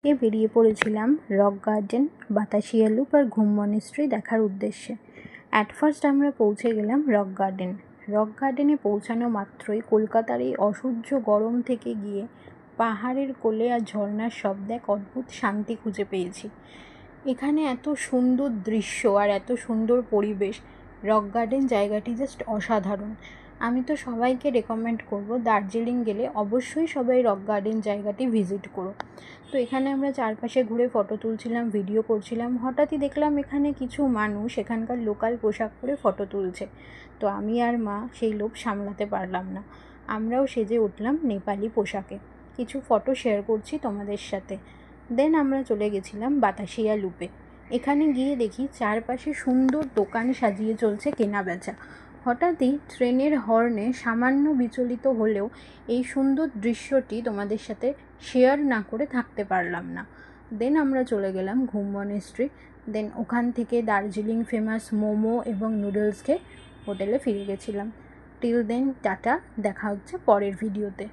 বেরিয়ে পড়েছিলাম rock garden, Batasia loop আর ঘুম মনিস্ট্রি দেখার উদ্দেশ্যে। অ্যাট ফার্স্ট আমরা পৌঁছে গেলাম রক গার্ডেন। রক গার্ডেনে পৌঁছানো মাত্রই কলকাতার এই অসহ্য গরম থেকে গিয়ে পাহাড়ের কোলে আর ঝর্ণার শব্দে এক অদ্ভুত শান্তি খুঁজে পেয়েছি। এখানে এত সুন্দর দৃশ্য আর এত সুন্দর পরিবেশ, রক গার্ডেন জায়গাটি জাস্ট অসাধারণ। আমি তো সবাইকে রেকমেন্ড করব, দার্জিলিং গেলে অবশ্যই সবাই রক গার্ডেন জায়গাটি ভিজিট করো। তো এখানে আমরা চারপাশে ঘুরে ফটো তুলছিলাম, ভিডিও করছিলাম। হঠাৎই দেখলাম এখানে কিছু মানুষ এখানকার লোকাল পোশাক পরে ফটো তুলছে। তো আমি আর মা সেই লোভ সামলাতে পারলাম না, আমরাও সেজে উঠলাম নেপালি পোশাকে। কিছু ফটো শেয়ার করছি তোমাদের সাথে। দেন আমরা চলে গেছিলাম বাতাসিয়া লুপে। এখানে গিয়ে দেখি চারপাশে সুন্দর দোকান সাজিয়ে চলছে কেনা বেচা। হঠাৎই ট্রেনের হর্নে সামান্য বিচলিত হলেও এই সুন্দর দৃশ্যটি তোমাদের সাথে শেয়ার না করে থাকতে পারলাম না। দেন আমরা চলে গেলাম ঘুম মনিস্ট্রি। দেন ওখান থেকে দার্জিলিং ফেমাস মোমো এবং নুডলস খেয়ে হোটেলে ফিরে গেছিলাম। টিল দেন টাটা, দেখা হচ্ছে পরের ভিডিওতে।